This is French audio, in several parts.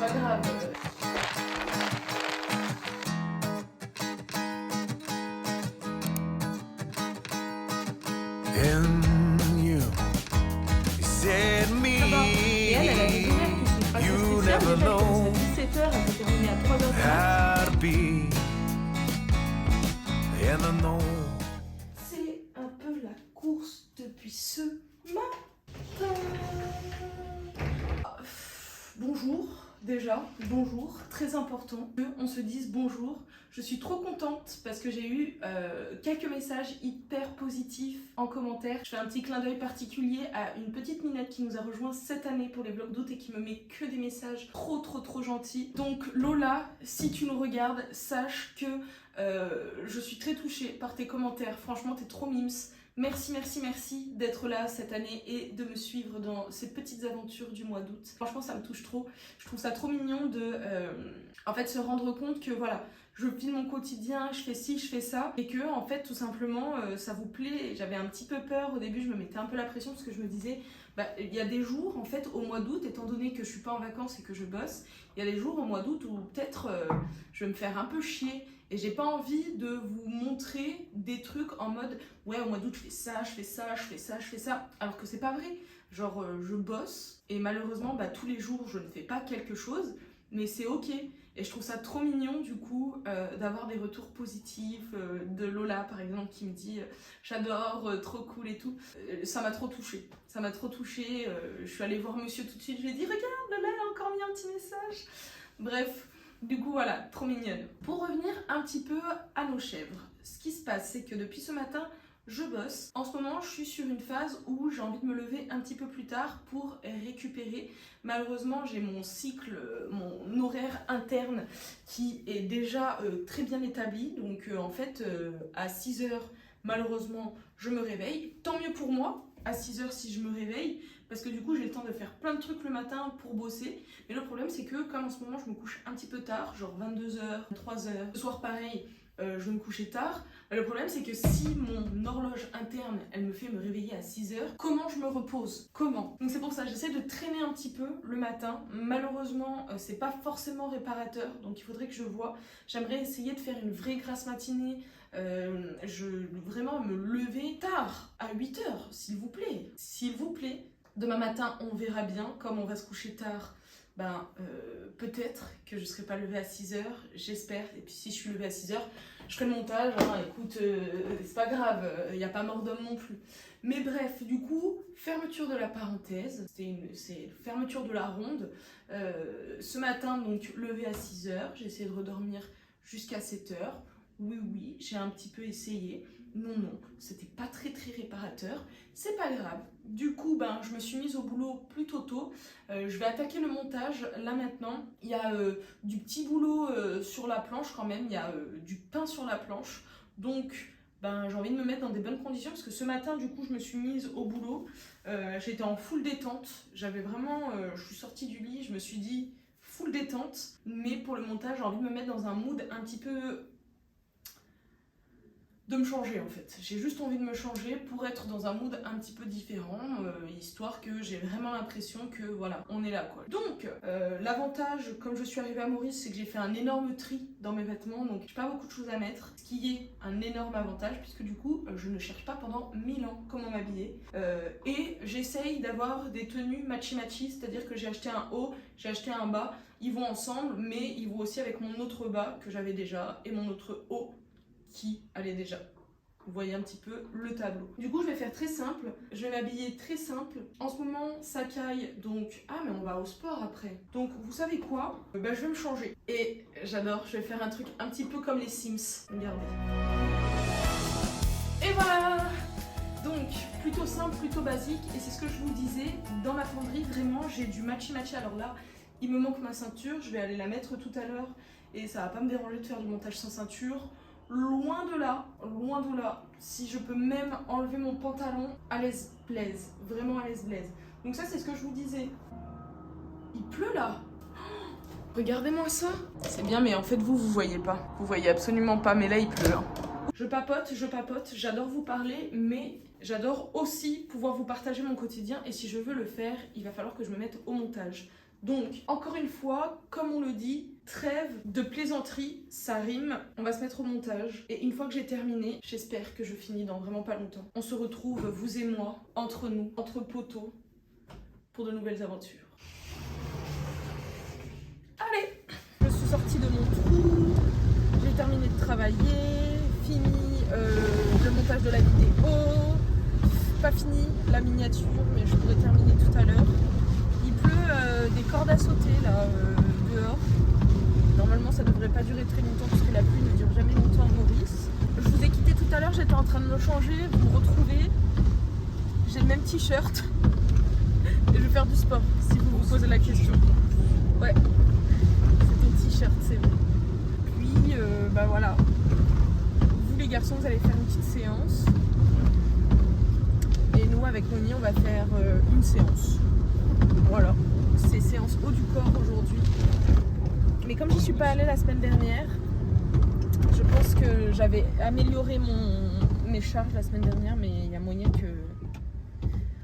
pas grave. In you, set me. Et elle a des horaires qui sont pas très spéciales. Déjà, elle commence à 17h, elle peut terminer à 3h du matin. I'd be in the know. C'est un peu la course depuis ce matin. Bonjour, déjà, bonjour, très important qu'on se dise bonjour. Je suis trop contente parce que j'ai eu quelques messages hyper positifs en commentaire. Je fais un petit clin d'œil particulier à une petite minette qui nous a rejoint cette année pour les blocs d'août et qui me met que des messages trop gentils. Donc Lola, si tu nous regardes, sache que je suis très touchée par tes commentaires. Franchement, t'es trop mimes. Merci d'être là cette année et de me suivre dans ces petites aventures du mois d'août. Franchement, ça me touche trop. Je trouve ça trop mignon de en fait se rendre compte que voilà, je filme mon quotidien, je fais ci, je fais ça, et que en fait tout simplement ça vous plaît. J'avais un petit peu peur au début, je me mettais un peu la pression parce que je me disais il y a des jours en fait au mois d'août, étant donné que je suis pas en vacances et que je bosse, il y a des jours au mois d'août où peut-être je vais me faire un peu chier. Et j'ai pas envie de vous montrer des trucs en mode ouais au mois d'août je fais ça, je fais ça, je fais ça, je fais ça. Alors que c'est pas vrai. Genre je bosse et malheureusement tous les jours je ne fais pas quelque chose. Mais c'est ok. Et je trouve ça trop mignon du coup d'avoir des retours positifs de Lola par exemple qui me dit j'adore, trop cool et tout. Ça m'a trop touchée. Ça m'a trop touchée. Je suis allée voir monsieur tout de suite. Je lui ai dit regarde Lola elle a encore mis un petit message. Bref. Du coup voilà, trop mignonne. Pour revenir un petit peu à nos chèvres, ce qui se passe c'est que depuis ce matin, je bosse. En ce moment, je suis sur une phase où j'ai envie de me lever un petit peu plus tard pour récupérer. Malheureusement, j'ai mon cycle, mon horaire interne qui est déjà très bien établi. Donc en fait, à 6h, malheureusement, je me réveille. Tant mieux pour moi, à 6h si je me réveille. Parce que du coup j'ai le temps de faire plein de trucs le matin pour bosser. Mais le problème c'est que comme en ce moment je me couche un petit peu tard, genre 22h, 3h, le soir pareil, je vais me coucher tard. Le problème c'est que si mon horloge interne elle me fait me réveiller à 6h, comment je me repose? Comment? Donc c'est pour ça j'essaie de traîner un petit peu le matin. Malheureusement c'est pas forcément réparateur, donc il faudrait que je vois. J'aimerais essayer de faire une vraie grasse matinée. Vraiment me lever tard, à 8h, s'il vous plaît. S'il vous plaît. Demain matin, on verra bien. Comme on va se coucher tard, peut-être que je ne serai pas levée à 6h, j'espère. Et puis si je suis levée à 6h, je ferai le montage. Hein. Écoute, c'est pas grave, il n'y a pas mort d'homme non plus. Mais bref, du coup, fermeture de la parenthèse, c'est fermeture de la ronde. Ce matin, donc, levée à 6h, j'ai essayé de redormir jusqu'à 7h. Oui, j'ai un petit peu essayé. Non, c'était pas très réparateur. C'est pas grave. Du coup, je me suis mise au boulot plutôt tôt. Je vais attaquer le montage là maintenant. Il y a du petit boulot sur la planche quand même. Il y a du pain sur la planche. Donc, j'ai envie de me mettre dans des bonnes conditions parce que ce matin, du coup, je me suis mise au boulot. J'étais en full détente. J'avais vraiment... je suis sortie du lit, je me suis dit full détente. Mais pour le montage, j'ai envie de me mettre dans un mood un petit peu... de me changer en fait. J'ai juste envie de me changer pour être dans un mood un petit peu différent, histoire que j'ai vraiment l'impression que voilà, on est là quoi. Donc, l'avantage, comme je suis arrivée à Maurice, c'est que j'ai fait un énorme tri dans mes vêtements, donc j'ai pas beaucoup de choses à mettre, ce qui est un énorme avantage, puisque du coup, je ne cherche pas pendant 1000 ans comment m'habiller. Et j'essaye d'avoir des tenues matchy-matchy, c'est-à-dire que j'ai acheté un haut, j'ai acheté un bas, ils vont ensemble, mais ils vont aussi avec mon autre bas que j'avais déjà, et mon autre haut qui allait déjà. Vous voyez un petit peu le tableau. Du coup, je vais faire très simple. Je vais m'habiller très simple. En ce moment, ça caille, donc... Ah, mais on va au sport après. Donc, vous savez quoi? Je vais me changer. Et j'adore, je vais faire un truc un petit peu comme les Sims. Regardez. Et voilà! Donc, plutôt simple, plutôt basique. Et c'est ce que je vous disais. Dans ma fonderie, vraiment, j'ai du matchy-matchy. Alors là, il me manque ma ceinture. Je vais aller la mettre tout à l'heure. Et ça va pas me déranger de faire du montage sans ceinture. Loin de là, si je peux même enlever mon pantalon, à l'aise plaise, vraiment à l'aise blaise. Donc ça c'est ce que je vous disais. Il pleut là. Regardez-moi ça. C'est bien mais en fait vous voyez pas. Vous voyez absolument pas mais là il pleut. Hein. Je papote, j'adore vous parler mais j'adore aussi pouvoir vous partager mon quotidien et si je veux le faire, il va falloir que je me mette au montage. Donc, encore une fois, comme on le dit, trêve de plaisanterie, ça rime. On va se mettre au montage. Et une fois que j'ai terminé, j'espère que je finis dans vraiment pas longtemps. On se retrouve, vous et moi, entre nous, entre poteaux, pour de nouvelles aventures. Allez, je suis sortie de mon trou. J'ai terminé de travailler, fini le montage de la vidéo. Pas fini la miniature, mais je pourrais terminer tout à l'heure. Il pleut des cordes à sauter là dehors. Normalement ça devrait pas durer très longtemps puisque la pluie ne dure jamais longtemps à Maurice. Je vous ai quitté tout à l'heure, j'étais en train de me changer, vous me retrouvez. J'ai le même t-shirt et je vais faire du sport si vous vous posez la question. Ouais, c'est ton t-shirt, c'est vrai. Puis bah voilà, vous les garçons vous allez faire une petite séance. Et nous, avec Moni, on va faire une séance. Voilà, c'est séance haut du corps aujourd'hui. Mais comme j'y suis pas allée la semaine dernière, je pense que j'avais amélioré mes charges la semaine dernière, mais il y a moyen que...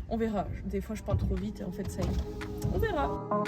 On verra. Des fois, je parle trop vite et en fait, ça y est. On verra.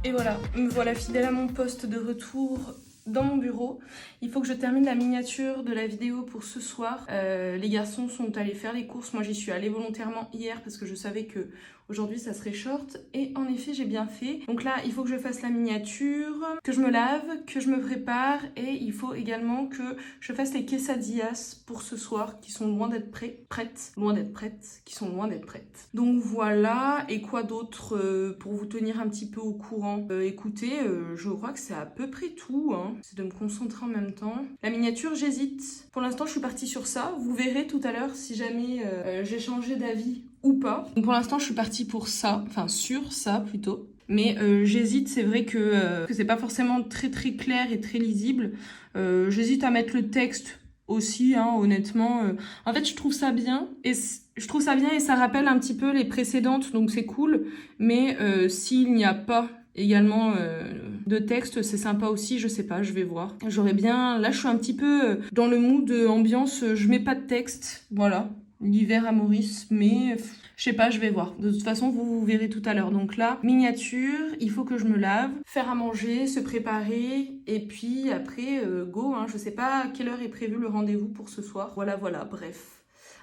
Et voilà, me voilà fidèle à mon poste de retour dans mon bureau. Il faut que je termine la miniature de la vidéo pour ce soir. Les garçons sont allés faire les courses. Moi, j'y suis allée volontairement hier parce que je savais que aujourd'hui ça serait short. Et en effet, j'ai bien fait. Donc là, il faut que je fasse la miniature, que je me lave, que je me prépare. Et il faut également que je fasse les quesadillas pour ce soir qui sont loin d'être prêtes. Qui sont loin d'être prêtes. Donc voilà. Et quoi d'autre pour vous tenir un petit peu au courant? Écoutez, je crois que c'est à peu près tout, hein. C'est de me concentrer en même temps. La miniature, j'hésite. Pour l'instant, je suis partie sur ça. Vous verrez tout à l'heure si jamais j'ai changé d'avis ou pas. Donc pour l'instant, je suis partie pour ça. Enfin, sur ça plutôt. Mais j'hésite, c'est vrai que c'est pas forcément très très clair et très lisible. J'hésite à mettre le texte aussi, hein, honnêtement. En fait, je trouve ça bien. Et ça rappelle un petit peu les précédentes, donc c'est cool. Mais s'il n'y a pas également de texte, c'est sympa aussi, je sais pas, je vais voir. J'aurais bien... Là, je suis un petit peu dans le mood ambiance, je mets pas de texte, voilà. L'hiver à Maurice, mais je sais pas, je vais voir. De toute façon, vous verrez tout à l'heure. Donc là, miniature, il faut que je me lave, faire à manger, se préparer, et puis après, go, hein. Je sais pas à quelle heure est prévu le rendez-vous pour ce soir. Voilà, bref.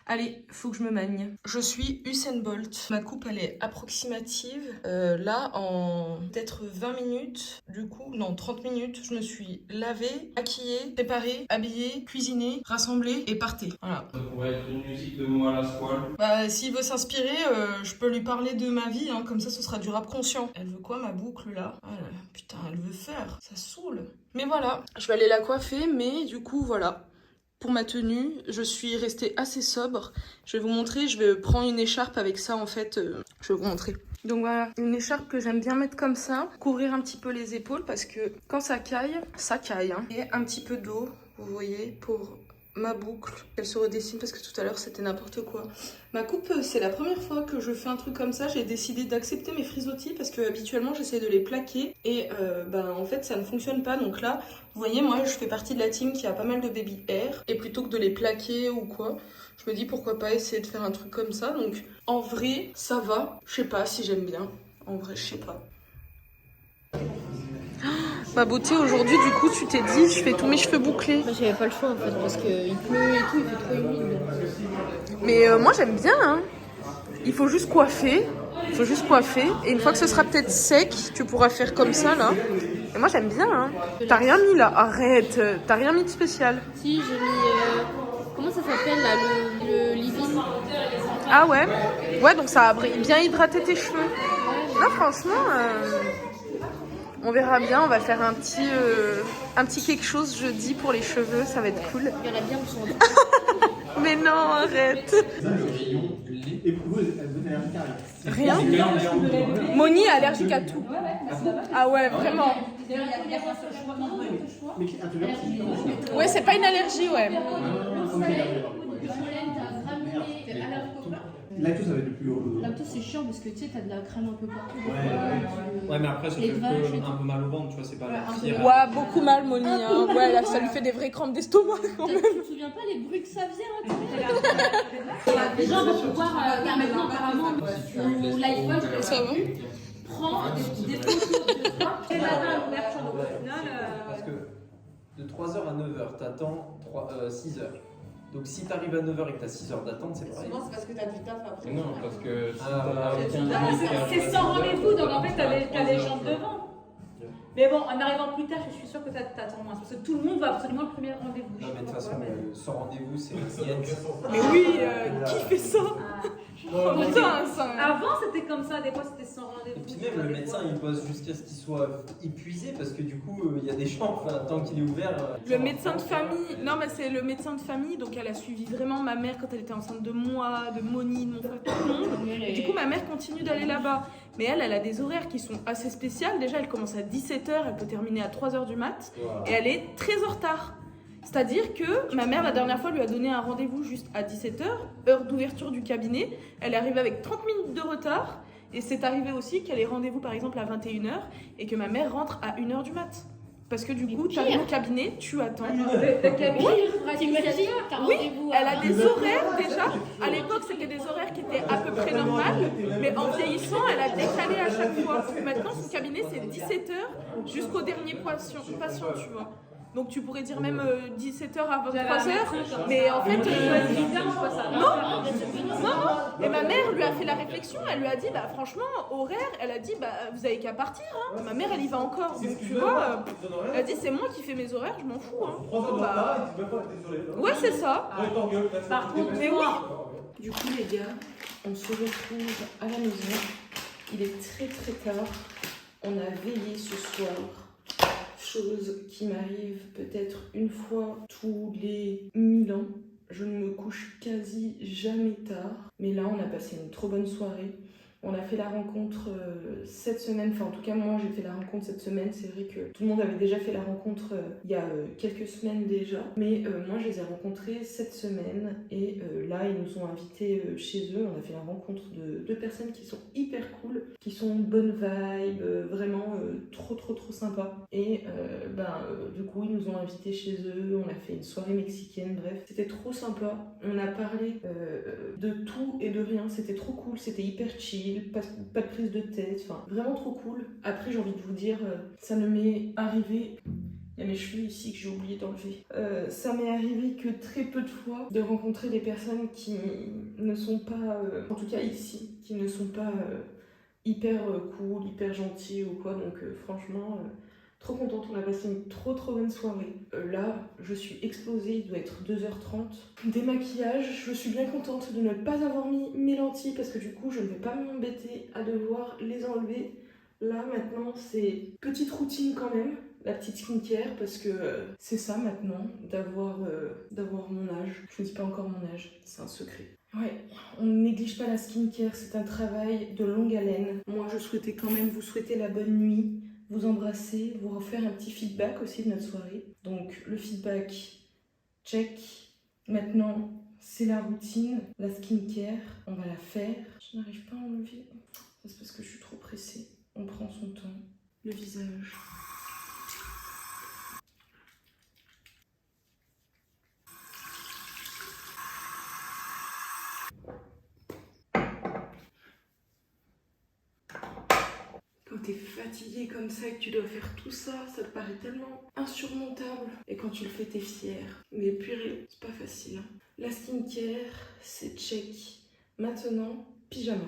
Allez, faut que je me magne. Je suis Usain Bolt. Ma coupe, elle est approximative. Là, en peut-être 20 minutes, du coup, non, 30 minutes, je me suis lavée, maquillée, préparée, habillée, cuisinée, rassemblée et partée. Voilà. Ça pourrait être une musique de moi à la squale. Bah, s'il veut s'inspirer, je peux lui parler de ma vie, hein, comme ça, ce sera du rap conscient. Elle veut quoi, ma boucle, là? Ah là, putain, elle veut faire. Ça saoule. Mais voilà, je vais aller la coiffer, mais du coup, voilà. Pour ma tenue, je suis restée assez sobre. Je vais vous montrer, je vais prendre une écharpe avec ça en fait. Je vais vous montrer. Donc voilà, une écharpe que j'aime bien mettre comme ça, couvrir un petit peu les épaules parce que quand ça caille hein. Et un petit peu d'eau, vous voyez, pour ma boucle, qu'elle se redessine parce que tout à l'heure c'était n'importe quoi. Ma coupe, c'est la première fois que je fais un truc comme ça, j'ai décidé d'accepter mes frisottis parce que habituellement j'essaie de les plaquer et en fait ça ne fonctionne pas. Donc là, vous voyez, moi je fais partie de la team qui a pas mal de baby hair et plutôt que de les plaquer ou quoi, je me dis pourquoi pas essayer de faire un truc comme ça. Donc en vrai, ça va, je sais pas si j'aime bien, en vrai je sais pas. Ma beauté, aujourd'hui, du coup, tu t'es dit, je fais tous mes cheveux bouclés. Bah, j'avais pas le choix en fait, parce qu'il pleut et tout, il fait trop humide. Mais moi, j'aime bien, hein. Il faut juste coiffer. Et une fois que ce sera peut-être sec, tu pourras faire comme ça, là. Et moi, j'aime bien, hein. T'as rien mis, là. Arrête. T'as rien mis de spécial. Si, j'ai mis... comment ça s'appelle, là, le living. Ah ouais. Ouais, donc ça a bien hydraté tes cheveux. Non, franchement... on verra bien, on va faire un petit quelque chose jeudi pour les cheveux, ça va être cool. Il y en a bien qui sont... Mais non, arrête. Rien. Moni est allergique à tout. Ah ouais, vraiment. Ouais, c'est pas une allergie, ouais. Lactose, ça va être le plus haut. Lactose, c'est chiant parce que tu sais, t'as de la crème un peu partout. Ouais, mais après, ça fait un peu mal au ventre, tu vois, c'est pas la pire. Ouais, beaucoup mal, Moni. Hein. Ouais, là, ça lui fait des vraies crampes d'estomac quand même. Tu te souviens pas les bruits que ça faisait là? Les gens vont pouvoir maintenant, apparemment, au LifeWatch, ça va. Prends des photos de toi. Et là, l'ouverture de final. Parce que de 3h à 9h, t'attends 6h. Donc si t'arrives à 9h et que t'as 6 heures d'attente, c'est pareil. Souvent, c'est parce que t'as du taf après. Non, parce que C'est sans rendez-vous, donc en fait, t'as les gens devant. Mais bon, en arrivant plus tard, je suis sûre que t'attends moins. Parce que tout le monde va absolument le premier rendez-vous. Non, mais de toute façon, sans rendez-vous, c'est diète. Mais oui, qui fait ça? Putain, ça. Avant, c'était comme ça, des fois, c'était sans rendez-vous. Et puis même, le médecin, il bosse jusqu'à ce qu'il soit épuisé parce que du coup, il y a des gens, tant qu'il est ouvert. Le médecin de famille, non, mais c'est le médecin de famille, donc elle a suivi vraiment ma mère quand elle était enceinte de moi, de Moni, de mon frère, tout le monde. Et du coup, ma mère continue d'aller là-bas. Mais elle a des horaires qui sont assez spéciales. Déjà, elle commence à 17h, elle peut terminer à 3h du mat. Wow. Et elle est très en retard. C'est-à-dire que ma mère, la dernière fois, lui a donné un rendez-vous juste à 17h, heure d'ouverture du cabinet. Elle est arrivée avec 30 minutes de retard. Et c'est arrivé aussi qu'elle ait rendez-vous, par exemple, à 21h et que ma mère rentre à 1h du mat. Parce que du coup, tu arrives au cabinet, tu attends. Le cabinet, oui, elle a des horaires déjà. À l'époque, c'était des horaires qui étaient à peu près normales. Mais en vieillissant, elle a décalé à chaque fois. Maintenant, son cabinet, c'est 17h jusqu'au dernier patient, tu vois. Donc tu pourrais dire même 17h à 23h, mais en fait... Non. Et ma mère lui a fait la réflexion, elle lui a dit, bah franchement, horaire, elle a dit, bah vous avez qu'à partir, hein. Ma mère, elle y va encore, donc tu vois, elle a dit, c'est moi qui fais mes horaires, je m'en fous, hein. Bah... Ouais, c'est ça. Par contre, mais oui. Du coup, les gars, on se retrouve à la maison, il est très très tard, on a veillé ce soir. Chose qui m'arrive peut-être une fois tous les 1000 ans. Je ne me couche quasi jamais tard. Mais là, on a passé une trop bonne soirée. On a fait la rencontre cette semaine. Enfin, en tout cas, moi, j'ai fait la rencontre cette semaine. C'est vrai que tout le monde avait déjà fait la rencontre il y a quelques semaines déjà. Mais moi, je les ai rencontrés cette semaine. Et là, ils nous ont invités chez eux. On a fait la rencontre de deux personnes qui sont hyper cool, qui sont bonne vibe, vraiment trop sympa. Et du coup, ils nous ont invités chez eux. On a fait une soirée mexicaine. Bref, c'était trop sympa. On a parlé de tout et de rien. C'était trop cool. C'était hyper chill. Pas de prise de tête, enfin vraiment trop cool. Après j'ai envie de vous dire, ça ne m'est arrivé, il y a mes cheveux ici que j'ai oublié d'enlever, ça m'est arrivé que très peu de fois de rencontrer des personnes qui ne sont pas, en tout cas ici, qui ne sont pas hyper cool, hyper gentilles ou quoi, donc franchement... trop contente, on a passé une trop bonne soirée. Là, je suis explosée, il doit être 2h30. Démaquillage, je suis bien contente de ne pas avoir mis mes lentilles parce que du coup, je ne vais pas m'embêter à devoir les enlever. Là, maintenant, c'est petite routine quand même. la petite skincare parce que c'est ça maintenant, d'avoir mon âge. Je ne dis pas encore mon âge, c'est un secret. Ouais, on ne néglige pas la skincare, c'est un travail de longue haleine. Moi, je souhaitais quand même vous souhaiter la bonne nuit, vous embrasser, vous refaire un petit feedback aussi de notre soirée. Donc, le feedback, check. Maintenant, c'est la routine, la skincare, on va la faire. Je n'arrive pas à enlever, c'est parce que je suis trop pressée. On prend son temps. Le visage. Quand t'es fatigué comme ça et que tu dois faire tout ça, ça te paraît tellement insurmontable. Et quand tu le fais, t'es fier. Mais purée, c'est pas facile. Hein. La skincare, c'est check. Maintenant, pyjama.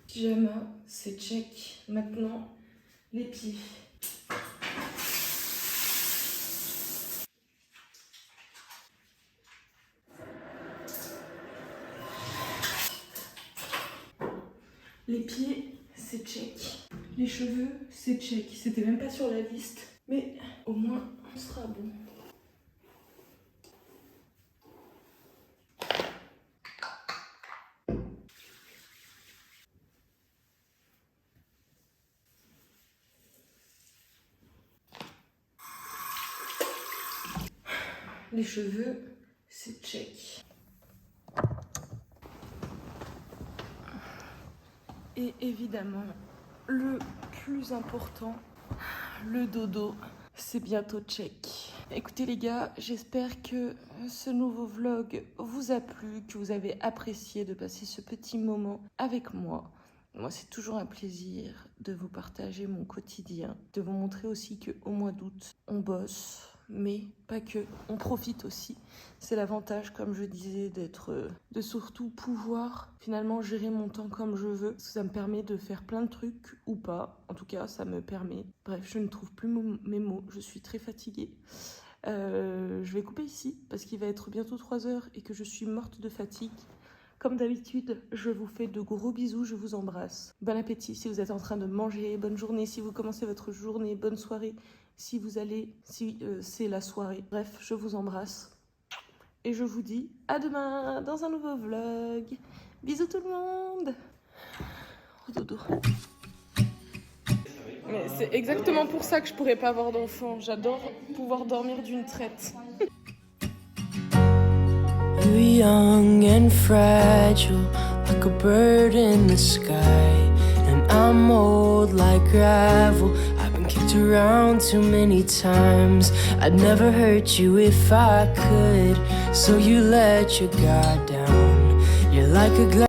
Pyjama, c'est check. Maintenant, les pieds. Les pieds, c'est check. Les cheveux, c'est check. C'était même pas sur la liste. Mais au moins, on sera bon. Les cheveux, c'est check. Et évidemment, le plus important, le dodo, c'est bientôt check. Écoutez les gars, j'espère que ce nouveau vlog vous a plu, que vous avez apprécié de passer ce petit moment avec moi. Moi, c'est toujours un plaisir de vous partager mon quotidien, de vous montrer aussi qu'au mois d'août, on bosse. Mais pas que, on profite aussi. C'est l'avantage, comme je disais, de surtout pouvoir finalement gérer mon temps comme je veux. Parce que ça me permet de faire plein de trucs ou pas. En tout cas, ça me permet. Bref, je ne trouve plus mes mots. Je suis très fatiguée. Je vais couper ici parce qu'il va être bientôt 3h et que je suis morte de fatigue. Comme d'habitude, je vous fais de gros bisous, je vous embrasse. Bon appétit si vous êtes en train de manger. Bonne journée si vous commencez votre journée. Bonne soirée. Si c'est la soirée. Bref, je vous embrasse. Et je vous dis à demain dans un nouveau vlog. Bisous tout le monde. Oh dodo. Mais c'est exactement pour ça que je pourrais pas avoir d'enfant. J'adore pouvoir dormir d'une traite. You're young and fragile, like a bird in the sky. And I'm old like gravel. Kicked around too many times. I'd never hurt you if I could. So you let your guard down. You're like a glass.